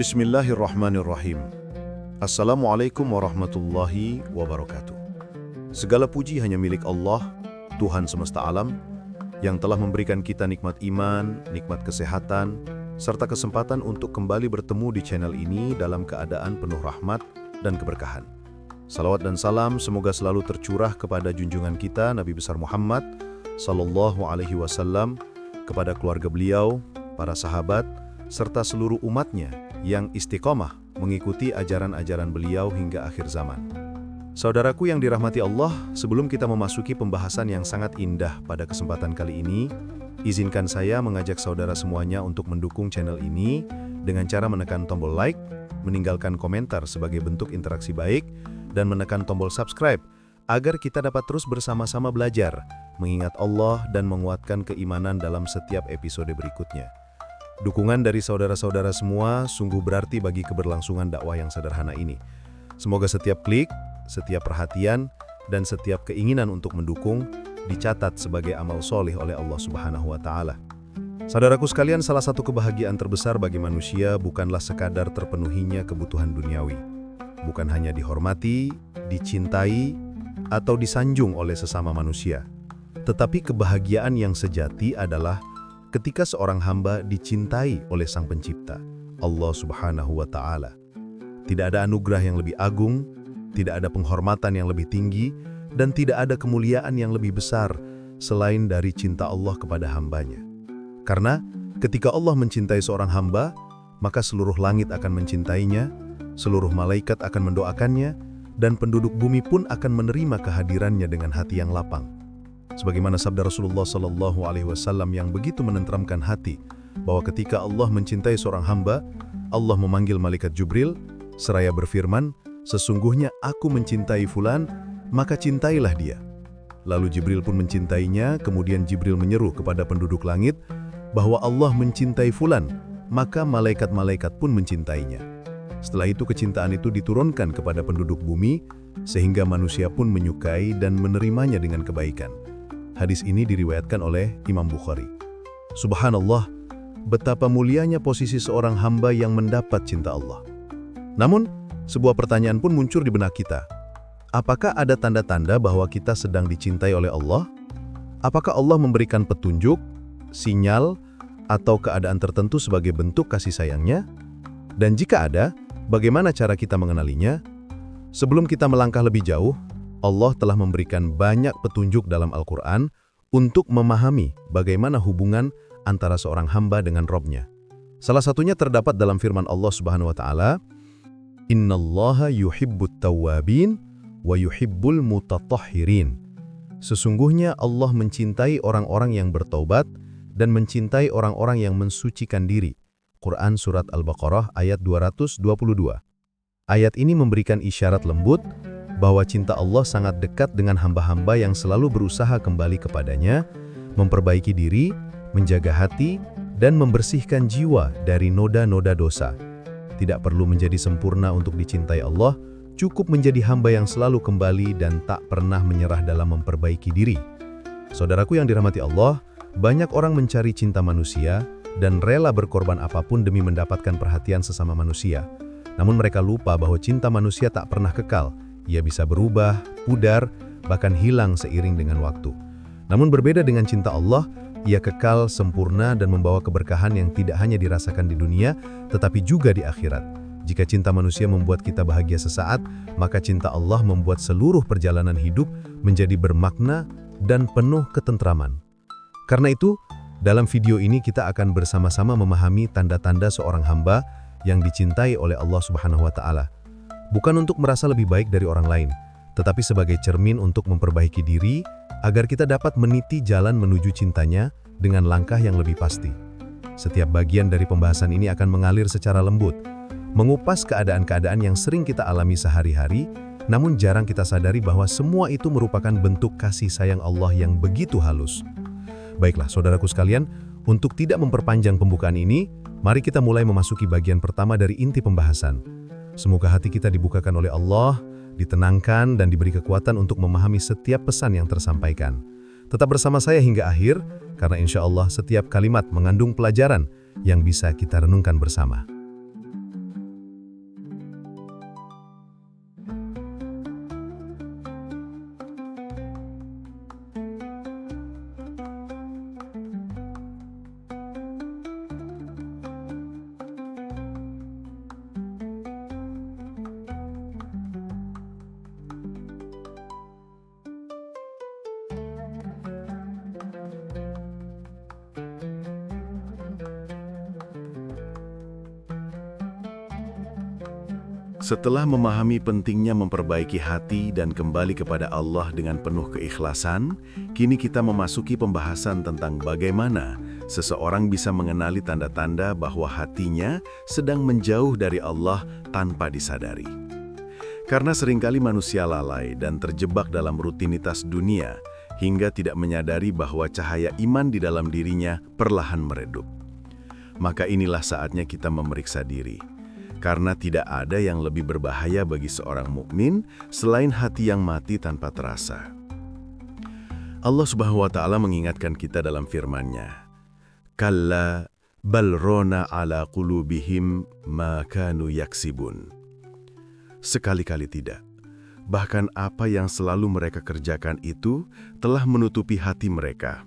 Bismillahirrahmanirrahim. Assalamualaikum warahmatullahi wabarakatuh. Segala puji hanya milik Allah, Tuhan semesta alam, yang telah memberikan kita nikmat iman, nikmat kesehatan, serta kesempatan untuk kembali bertemu di channel ini dalam keadaan penuh rahmat dan keberkahan. Salawat dan salam semoga selalu tercurah kepada junjungan kita Nabi besar Muhammad sallallahu alaihi wasallam, kepada keluarga beliau, para sahabat, serta seluruh umatnya yang istiqomah mengikuti ajaran-ajaran beliau hingga akhir zaman. Saudaraku yang dirahmati Allah, sebelum kita memasuki pembahasan yang sangat indah pada kesempatan kali ini, izinkan saya mengajak saudara semuanya untuk mendukung channel ini dengan cara menekan tombol like, meninggalkan komentar sebagai bentuk interaksi baik, dan menekan tombol subscribe agar kita dapat terus bersama-sama belajar, mengingat Allah dan menguatkan keimanan dalam setiap episode berikutnya. Dukungan dari saudara-saudara semua sungguh berarti bagi keberlangsungan dakwah yang sederhana ini. Semoga setiap klik, setiap perhatian, dan setiap keinginan untuk mendukung dicatat sebagai amal solih oleh Allah Subhanahu wa Ta'ala. Saudaraku sekalian, salah satu kebahagiaan terbesar bagi manusia bukanlah sekadar terpenuhinya kebutuhan duniawi. Bukan hanya dihormati, dicintai, atau disanjung oleh sesama manusia. Tetapi kebahagiaan yang sejati adalah ketika seorang hamba dicintai oleh Sang Pencipta, Allah Subhanahu wa Ta'ala. Tidak ada anugerah yang lebih agung, tidak ada penghormatan yang lebih tinggi, dan tidak ada kemuliaan yang lebih besar selain dari cinta Allah kepada hambanya. Karena ketika Allah mencintai seorang hamba, maka seluruh langit akan mencintainya, seluruh malaikat akan mendoakannya, dan penduduk bumi pun akan menerima kehadirannya dengan hati yang lapang. Sebagaimana sabda Rasulullah sallallahu alaihi wasallam yang begitu menenteramkan hati, bahwa ketika Allah mencintai seorang hamba, Allah memanggil malaikat Jibril seraya berfirman, "Sesungguhnya aku mencintai fulan, maka cintailah dia." Lalu Jibril pun mencintainya, kemudian Jibril menyeru kepada penduduk langit bahwa Allah mencintai fulan, maka malaikat-malaikat pun mencintainya. Setelah itu kecintaan itu diturunkan kepada penduduk bumi, sehingga manusia pun menyukai dan menerimanya dengan kebaikan. Hadis ini diriwayatkan oleh Imam Bukhari. Subhanallah, betapa mulianya posisi seorang hamba yang mendapat cinta Allah. Namun, sebuah pertanyaan pun muncul di benak kita. Apakah ada tanda-tanda bahwa kita sedang dicintai oleh Allah? Apakah Allah memberikan petunjuk, sinyal, atau keadaan tertentu sebagai bentuk kasih sayangnya? Dan jika ada, bagaimana cara kita mengenalinya? Sebelum kita melangkah lebih jauh, Allah telah memberikan banyak petunjuk dalam Al-Quran untuk memahami bagaimana hubungan antara seorang hamba dengan Robnya. Salah satunya terdapat dalam firman Allah Subhanahu wa Ta'ala, "Innallaha yuhibbut tawwabin wa yuhibbul mutatahhirin." Sesungguhnya Allah mencintai orang-orang yang bertaubat dan mencintai orang-orang yang mensucikan diri. Quran Surat Al-Baqarah ayat 222. Ayat ini memberikan isyarat lembut bahwa cinta Allah sangat dekat dengan hamba-hamba yang selalu berusaha kembali kepadanya, memperbaiki diri, menjaga hati, dan membersihkan jiwa dari noda-noda dosa. Tidak perlu menjadi sempurna untuk dicintai Allah, cukup menjadi hamba yang selalu kembali dan tak pernah menyerah dalam memperbaiki diri. Saudaraku yang dirahmati Allah, banyak orang mencari cinta manusia dan rela berkorban apapun demi mendapatkan perhatian sesama manusia. Namun mereka lupa bahwa cinta manusia tak pernah kekal. Ia bisa berubah, pudar, bahkan hilang seiring dengan waktu. Namun berbeda dengan cinta Allah, ia kekal, sempurna, dan membawa keberkahan yang tidak hanya dirasakan di dunia, tetapi juga di akhirat. Jika cinta manusia membuat kita bahagia sesaat, maka cinta Allah membuat seluruh perjalanan hidup menjadi bermakna dan penuh ketentraman. Karena itu, dalam video ini kita akan bersama-sama memahami tanda-tanda seorang hamba yang dicintai oleh Allah Subhanahu wa Ta'ala. Bukan untuk merasa lebih baik dari orang lain, tetapi sebagai cermin untuk memperbaiki diri agar kita dapat meniti jalan menuju cintanya dengan langkah yang lebih pasti. Setiap bagian dari pembahasan ini akan mengalir secara lembut, mengupas keadaan-keadaan yang sering kita alami sehari-hari, namun jarang kita sadari bahwa semua itu merupakan bentuk kasih sayang Allah yang begitu halus. Baiklah saudaraku sekalian, untuk tidak memperpanjang pembukaan ini, mari kita mulai memasuki bagian pertama dari inti pembahasan. Semoga hati kita dibukakan oleh Allah, ditenangkan dan diberi kekuatan untuk memahami setiap pesan yang tersampaikan. Tetap bersama saya hingga akhir, karena insya Allah setiap kalimat mengandung pelajaran yang bisa kita renungkan bersama. Setelah memahami pentingnya memperbaiki hati dan kembali kepada Allah dengan penuh keikhlasan, kini kita memasuki pembahasan tentang bagaimana seseorang bisa mengenali tanda-tanda bahwa hatinya sedang menjauh dari Allah tanpa disadari. Karena seringkali manusia lalai dan terjebak dalam rutinitas dunia hingga tidak menyadari bahwa cahaya iman di dalam dirinya perlahan meredup. Maka inilah saatnya kita memeriksa diri. Karena tidak ada yang lebih berbahaya bagi seorang mukmin selain hati yang mati tanpa terasa. Allah Subhanahu wa Ta'ala mengingatkan kita dalam firman-Nya, "Kalla bal rona ala qulubihim ma kanu yaksibun." Sekali-kali tidak. Bahkan apa yang selalu mereka kerjakan itu telah menutupi hati mereka.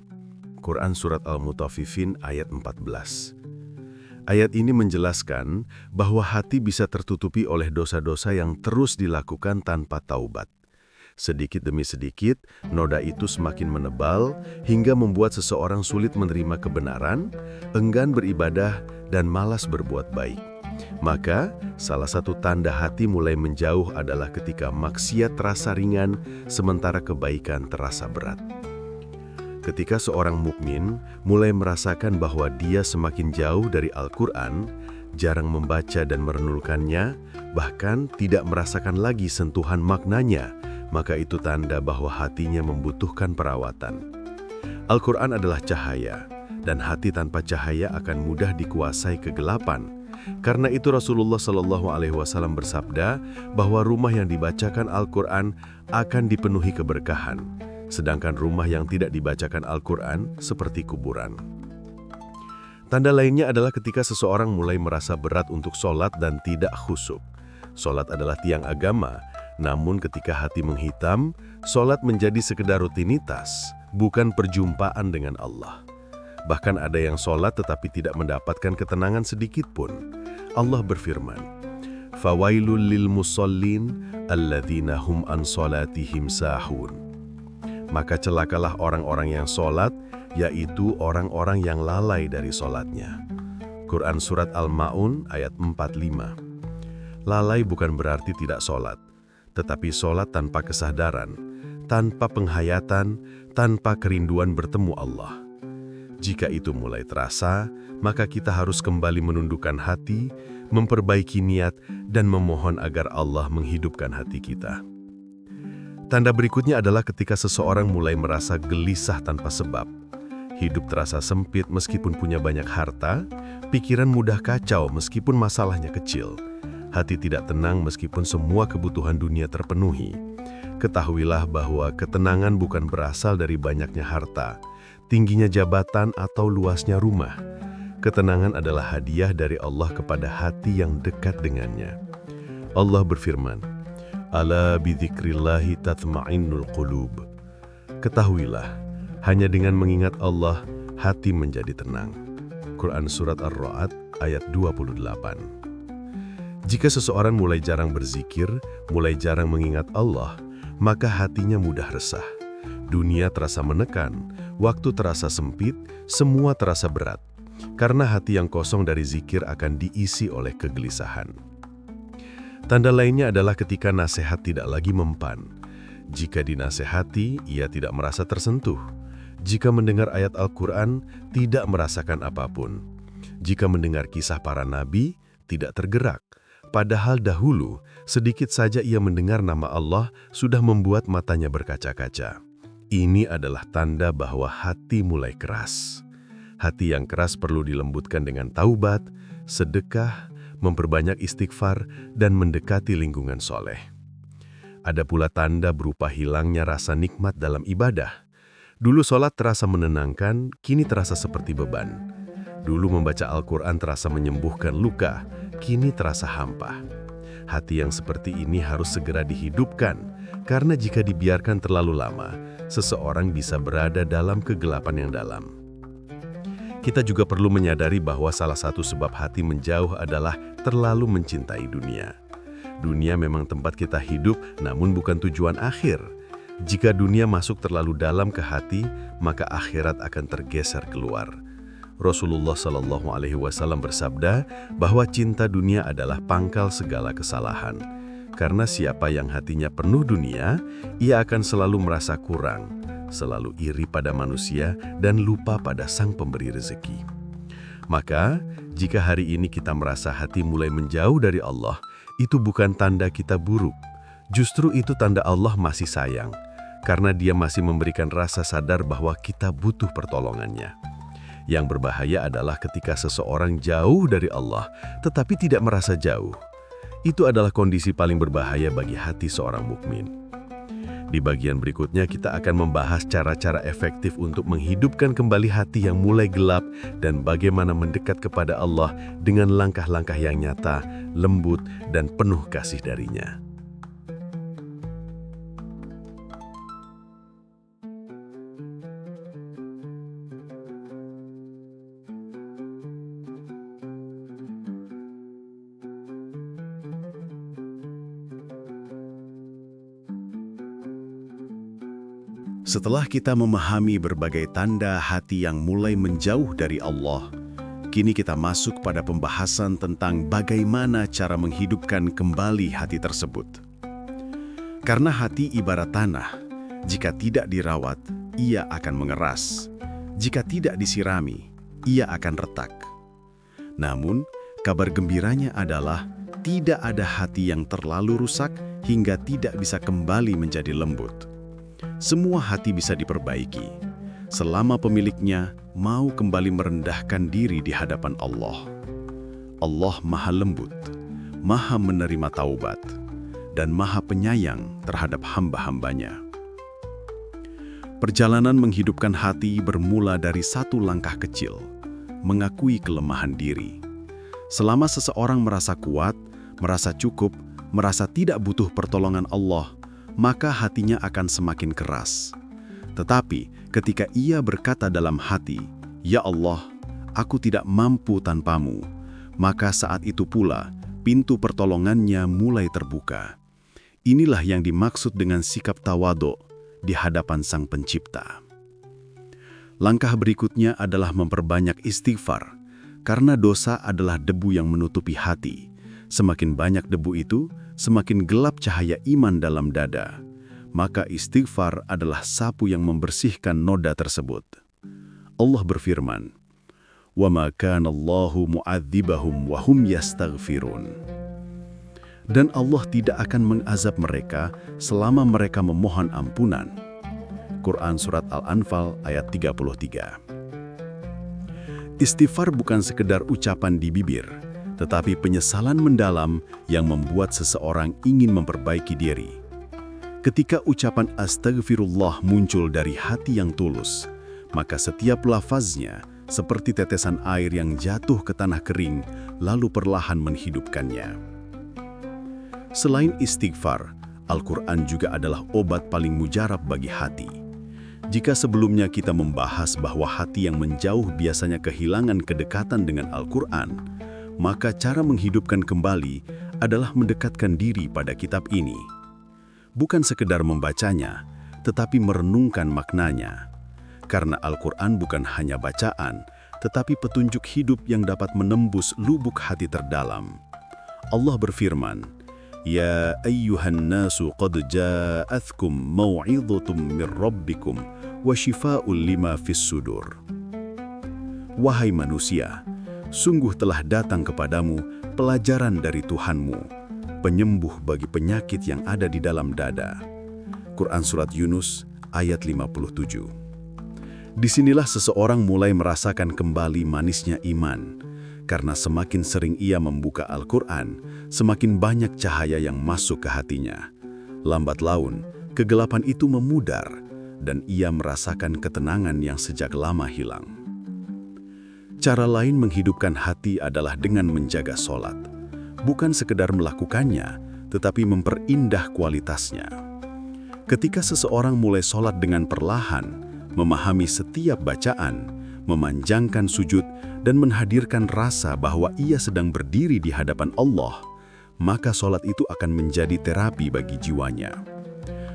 Quran Surat Al-Mutaffifin ayat 14. Ayat ini menjelaskan bahwa hati bisa tertutupi oleh dosa-dosa yang terus dilakukan tanpa taubat. Sedikit demi sedikit, noda itu semakin menebal hingga membuat seseorang sulit menerima kebenaran, enggan beribadah, dan malas berbuat baik. Maka, salah satu tanda hati mulai menjauh adalah ketika maksiat terasa ringan, sementara kebaikan terasa berat. Ketika seorang mukmin mulai merasakan bahwa dia semakin jauh dari Al-Quran, jarang membaca dan merenungkannya, bahkan tidak merasakan lagi sentuhan maknanya, maka itu tanda bahwa hatinya membutuhkan perawatan. Al-Quran adalah cahaya, dan hati tanpa cahaya akan mudah dikuasai kegelapan. Karena itu Rasulullah SAW bersabda bahwa rumah yang dibacakan Al-Quran akan dipenuhi keberkahan. Sedangkan rumah yang tidak dibacakan Al-Quran seperti kuburan. Tanda lainnya adalah ketika seseorang mulai merasa berat untuk sholat dan tidak khusyuk. Sholat adalah tiang agama, namun ketika hati menghitam, sholat menjadi sekedar rutinitas, bukan perjumpaan dengan Allah. Bahkan ada yang sholat tetapi tidak mendapatkan ketenangan sedikit pun. Allah berfirman, "Fawailul lil musallin alladzina hum an sholatihim sahun." Maka celakalah orang-orang yang sholat, yaitu orang-orang yang lalai dari sholatnya. Quran Surat Al-Ma'un ayat 45. Lalai bukan berarti tidak sholat, tetapi sholat tanpa kesadaran, tanpa penghayatan, tanpa kerinduan bertemu Allah. Jika itu mulai terasa, maka kita harus kembali menundukkan hati, memperbaiki niat, dan memohon agar Allah menghidupkan hati kita. Tanda berikutnya adalah ketika seseorang mulai merasa gelisah tanpa sebab. Hidup terasa sempit meskipun punya banyak harta, pikiran mudah kacau meskipun masalahnya kecil. Hati tidak tenang meskipun semua kebutuhan dunia terpenuhi. Ketahuilah bahwa ketenangan bukan berasal dari banyaknya harta, tingginya jabatan atau luasnya rumah. Ketenangan adalah hadiah dari Allah kepada hati yang dekat dengannya. Allah berfirman, "Ala bidzikrillahi tatma'innul qulub." Ketahuilah, hanya dengan mengingat Allah, hati menjadi tenang. Quran Surat Ar-Ra'd ayat 28. Jika seseorang mulai jarang berzikir, mulai jarang mengingat Allah, maka hatinya mudah resah. Dunia terasa menekan, waktu terasa sempit, semua terasa berat. Karena hati yang kosong dari zikir akan diisi oleh kegelisahan. Tanda lainnya adalah ketika nasihat tidak lagi mempan. Jika dinasehati, ia tidak merasa tersentuh. Jika mendengar ayat Al-Quran, tidak merasakan apapun. Jika mendengar kisah para nabi, tidak tergerak. Padahal dahulu, sedikit saja ia mendengar nama Allah, sudah membuat matanya berkaca-kaca. Ini adalah tanda bahwa hati mulai keras. Hati yang keras perlu dilembutkan dengan taubat, sedekah, memperbanyak istighfar, dan mendekati lingkungan soleh. Ada pula tanda berupa hilangnya rasa nikmat dalam ibadah. Dulu sholat terasa menenangkan, kini terasa seperti beban. Dulu membaca Al-Quran terasa menyembuhkan luka, kini terasa hampa. Hati yang seperti ini harus segera dihidupkan, karena jika dibiarkan terlalu lama, seseorang bisa berada dalam kegelapan yang dalam. Kita juga perlu menyadari bahwa salah satu sebab hati menjauh adalah terlalu mencintai dunia. Dunia memang tempat kita hidup, namun bukan tujuan akhir. Jika dunia masuk terlalu dalam ke hati, maka akhirat akan tergeser keluar. Rasulullah Shallallahu Alaihi Wasallam bersabda bahwa cinta dunia adalah pangkal segala kesalahan. Karena siapa yang hatinya penuh dunia, ia akan selalu merasa kurang, selalu iri pada manusia dan lupa pada Sang Pemberi rezeki. Maka, jika hari ini kita merasa hati mulai menjauh dari Allah, itu bukan tanda kita buruk. Justru itu tanda Allah masih sayang, karena Dia masih memberikan rasa sadar bahwa kita butuh pertolongannya. Yang berbahaya adalah ketika seseorang jauh dari Allah, tetapi tidak merasa jauh. Itu adalah kondisi paling berbahaya bagi hati seorang mukmin. Di bagian berikutnya kita akan membahas cara-cara efektif untuk menghidupkan kembali hati yang mulai gelap dan bagaimana mendekat kepada Allah dengan langkah-langkah yang nyata, lembut, dan penuh kasih darinya. Setelah kita memahami berbagai tanda hati yang mulai menjauh dari Allah, kini kita masuk pada pembahasan tentang bagaimana cara menghidupkan kembali hati tersebut. Karena hati ibarat tanah, jika tidak dirawat, ia akan mengeras. Jika tidak disirami, ia akan retak. Namun, kabar gembiranya adalah tidak ada hati yang terlalu rusak hingga tidak bisa kembali menjadi lembut. Semua hati bisa diperbaiki, selama pemiliknya mau kembali merendahkan diri di hadapan Allah. Allah Maha Lembut, Maha menerima taubat, dan Maha Penyayang terhadap hamba-hambanya. Perjalanan menghidupkan hati bermula dari satu langkah kecil, mengakui kelemahan diri. Selama seseorang merasa kuat, merasa cukup, merasa tidak butuh pertolongan Allah, maka hatinya akan semakin keras. Tetapi ketika ia berkata dalam hati, "Ya Allah, aku tidak mampu tanpamu," maka saat itu pula pintu pertolongannya mulai terbuka. Inilah yang dimaksud dengan sikap tawadhu di hadapan Sang Pencipta. Langkah berikutnya adalah memperbanyak istighfar, karena dosa adalah debu yang menutupi hati. Semakin banyak debu itu, semakin gelap cahaya iman dalam dada. Maka istighfar adalah sapu yang membersihkan noda tersebut. Allah berfirman, "Wa ma kana Allahu mu'adzibahum wa hum yastaghfirun." Dan Allah tidak akan mengazab mereka selama mereka memohon ampunan. Quran Surat Al-Anfal ayat 33. Istighfar bukan sekedar ucapan di bibir, tetapi penyesalan mendalam yang membuat seseorang ingin memperbaiki diri. Ketika ucapan astagfirullah muncul dari hati yang tulus, maka setiap lafaznya seperti tetesan air yang jatuh ke tanah kering, lalu perlahan menghidupkannya. Selain istighfar, Al-Quran juga adalah obat paling mujarab bagi hati. Jika sebelumnya kita membahas bahwa hati yang menjauh biasanya kehilangan kedekatan dengan Al-Quran, maka cara menghidupkan kembali adalah mendekatkan diri pada kitab ini. Bukan sekedar membacanya, tetapi merenungkan maknanya. Karena Al-Quran bukan hanya bacaan, tetapi petunjuk hidup yang dapat menembus lubuk hati terdalam. Allah berfirman, "Ya ayyuhan nasu qad ja'atkum mau'idhatum mir rabbikum wa shifaa'un lima fis sudur." Wahai manusia, sungguh telah datang kepadamu pelajaran dari Tuhanmu, penyembuh bagi penyakit yang ada di dalam dada. Quran Surat Yunus ayat 57. Disinilah seseorang mulai merasakan kembali manisnya iman, karena semakin sering ia membuka Al-Quran, semakin banyak cahaya yang masuk ke hatinya. Lambat laun, kegelapan itu memudar, dan ia merasakan ketenangan yang sejak lama hilang. Cara lain menghidupkan hati adalah dengan menjaga sholat. Bukan sekedar melakukannya, tetapi memperindah kualitasnya. Ketika seseorang mulai sholat dengan perlahan, memahami setiap bacaan, memanjangkan sujud, dan menghadirkan rasa bahwa ia sedang berdiri di hadapan Allah, maka sholat itu akan menjadi terapi bagi jiwanya.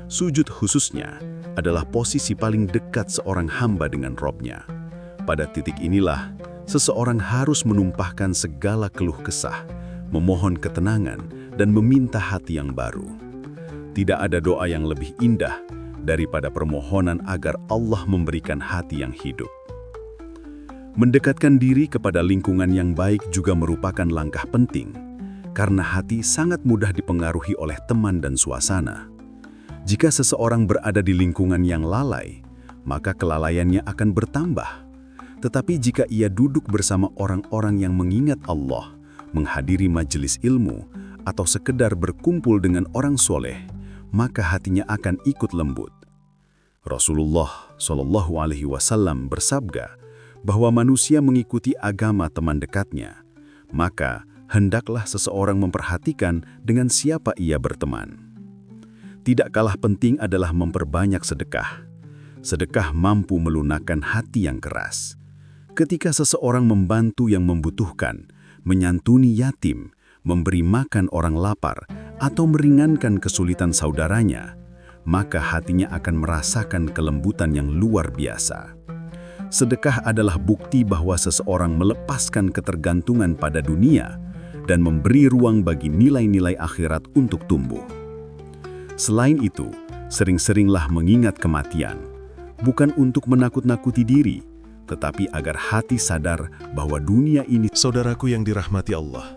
Sujud khususnya adalah posisi paling dekat seorang hamba dengan Robnya. Pada titik inilah, seseorang harus menumpahkan segala keluh kesah, memohon ketenangan, dan meminta hati yang baru. Tidak ada doa yang lebih indah daripada permohonan agar Allah memberikan hati yang hidup. Mendekatkan diri kepada lingkungan yang baik juga merupakan langkah penting, karena hati sangat mudah dipengaruhi oleh teman dan suasana. Jika seseorang berada di lingkungan yang lalai, maka kelalaiannya akan bertambah. Tetapi jika ia duduk bersama orang-orang yang mengingat Allah, menghadiri majelis ilmu, atau sekedar berkumpul dengan orang soleh, maka hatinya akan ikut lembut. Rasulullah SAW bersabda bahwa manusia mengikuti agama teman dekatnya, maka hendaklah seseorang memperhatikan dengan siapa ia berteman. Tidak kalah penting adalah memperbanyak sedekah. Sedekah mampu melunakkan hati yang keras. Ketika seseorang membantu yang membutuhkan, menyantuni yatim, memberi makan orang lapar, atau meringankan kesulitan saudaranya, maka hatinya akan merasakan kelembutan yang luar biasa. Sedekah adalah bukti bahwa seseorang melepaskan ketergantungan pada dunia dan memberi ruang bagi nilai-nilai akhirat untuk tumbuh. Selain itu, sering-seringlah mengingat kematian, bukan untuk menakut-nakuti diri, tetapi agar hati sadar bahwa dunia ini... Saudaraku yang dirahmati Allah,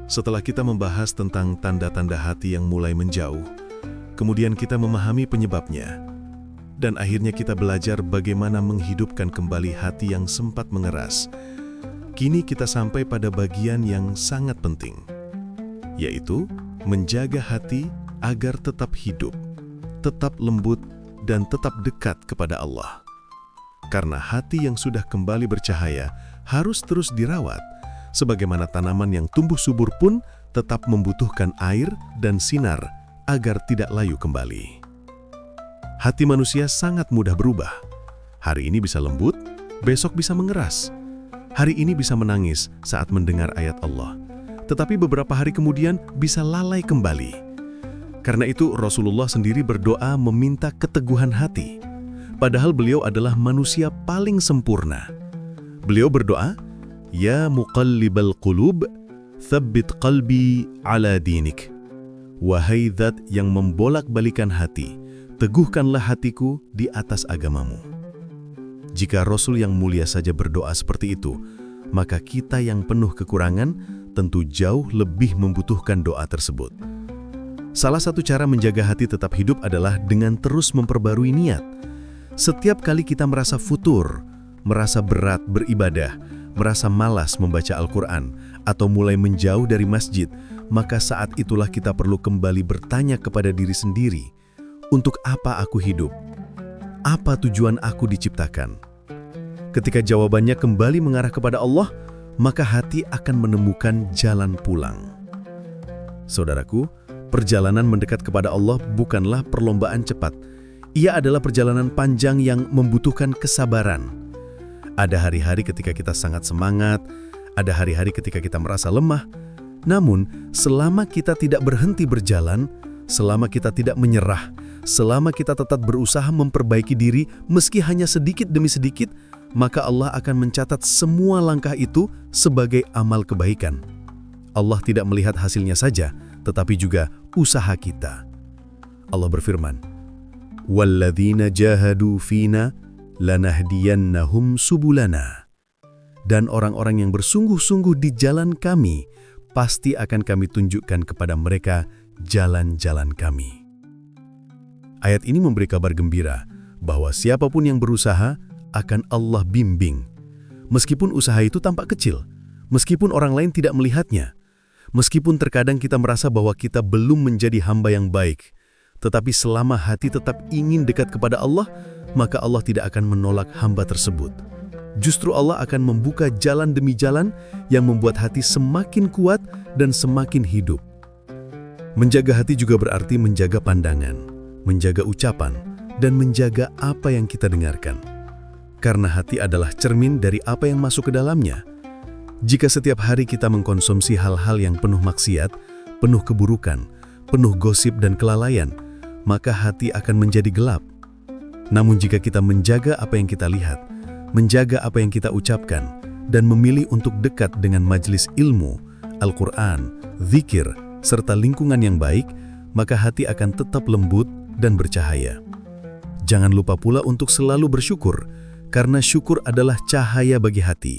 setelah kita membahas tentang tanda-tanda hati yang mulai menjauh, kemudian kita memahami penyebabnya, dan akhirnya kita belajar bagaimana menghidupkan kembali hati yang sempat mengeras. Kini kita sampai pada bagian yang sangat penting, yaitu menjaga hati agar tetap hidup, tetap lembut, dan tetap dekat kepada Allah. Karena hati yang sudah kembali bercahaya harus terus dirawat, sebagaimana tanaman yang tumbuh subur pun tetap membutuhkan air dan sinar agar tidak layu kembali. Hati manusia sangat mudah berubah. Hari ini bisa lembut, besok bisa mengeras. Hari ini bisa menangis saat mendengar ayat Allah, tetapi beberapa hari kemudian bisa lalai kembali. Karena itu Rasulullah sendiri berdoa meminta keteguhan hati. Padahal beliau adalah manusia paling sempurna. Beliau berdoa, "Ya muqallibal qulub, thabbit qalbi ala dinik." Wahai zat yang membolak-balikan hati, teguhkanlah hatiku di atas agamamu. Jika Rasul yang mulia saja berdoa seperti itu, maka kita yang penuh kekurangan tentu jauh lebih membutuhkan doa tersebut. Salah satu cara menjaga hati tetap hidup adalah dengan terus memperbarui niat. Setiap kali kita merasa futur, merasa berat beribadah, merasa malas membaca Al-Quran, atau mulai menjauh dari masjid, maka saat itulah kita perlu kembali bertanya kepada diri sendiri, untuk apa aku hidup? Apa tujuan aku diciptakan? Ketika jawabannya kembali mengarah kepada Allah, maka hati akan menemukan jalan pulang. Saudaraku, perjalanan mendekat kepada Allah bukanlah perlombaan cepat. Ia adalah perjalanan panjang yang membutuhkan kesabaran. Ada hari-hari ketika kita sangat semangat, ada hari-hari ketika kita merasa lemah. Namun, selama kita tidak berhenti berjalan, selama kita tidak menyerah, selama kita tetap berusaha memperbaiki diri meski hanya sedikit demi sedikit, maka Allah akan mencatat semua langkah itu sebagai amal kebaikan. Allah tidak melihat hasilnya saja, tetapi juga usaha kita. Allah berfirman, "Walladzina jahadu fina lanahdiyannahum subulana." Dan orang-orang yang bersungguh-sungguh di jalan kami, pasti akan kami tunjukkan kepada mereka jalan-jalan kami. Ayat ini memberi kabar gembira bahwa siapapun yang berusaha akan Allah bimbing. Meskipun usaha itu tampak kecil, meskipun orang lain tidak melihatnya, meskipun terkadang kita merasa bahwa kita belum menjadi hamba yang baik, tetapi selama hati tetap ingin dekat kepada Allah, maka Allah tidak akan menolak hamba tersebut. Justru Allah akan membuka jalan demi jalan yang membuat hati semakin kuat dan semakin hidup. Menjaga hati juga berarti menjaga pandangan, menjaga ucapan, dan menjaga apa yang kita dengarkan. Karena hati adalah cermin dari apa yang masuk ke dalamnya. Jika setiap hari kita mengkonsumsi hal-hal yang penuh maksiat, penuh keburukan, penuh gosip dan kelalaian, maka hati akan menjadi gelap. Namun jika kita menjaga apa yang kita lihat, menjaga apa yang kita ucapkan, dan memilih untuk dekat dengan majelis ilmu, Al-Quran, zikir, serta lingkungan yang baik, maka hati akan tetap lembut dan bercahaya. Jangan lupa pula untuk selalu bersyukur, karena syukur adalah cahaya bagi hati.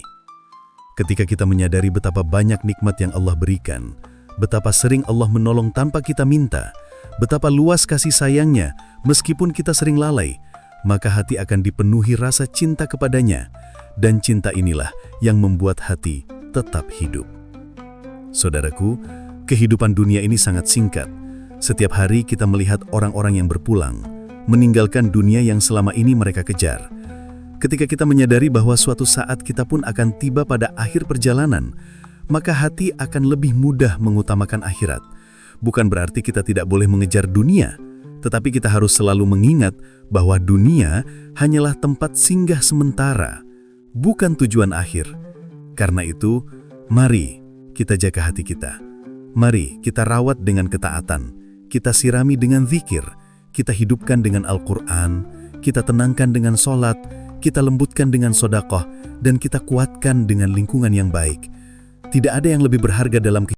Ketika kita menyadari betapa banyak nikmat yang Allah berikan, betapa sering Allah menolong tanpa kita minta, betapa luas kasih sayangnya meskipun kita sering lalai, maka hati akan dipenuhi rasa cinta kepadanya, dan cinta inilah yang membuat hati tetap hidup. Saudaraku, kehidupan dunia ini sangat singkat. Setiap hari kita melihat orang-orang yang berpulang, meninggalkan dunia yang selama ini mereka kejar. Ketika kita menyadari bahwa suatu saat kita pun akan tiba pada akhir perjalanan, maka hati akan lebih mudah mengutamakan akhirat. Bukan berarti kita tidak boleh mengejar dunia, tetapi kita harus selalu mengingat bahwa dunia hanyalah tempat singgah sementara, bukan tujuan akhir. Karena itu, mari kita jaga hati kita. Mari kita rawat dengan ketaatan, kita sirami dengan zikir, kita hidupkan dengan Al-Quran, kita tenangkan dengan sholat, kita lembutkan dengan sedekah, dan kita kuatkan dengan lingkungan yang baik. Tidak ada yang lebih berharga dalam kehidupan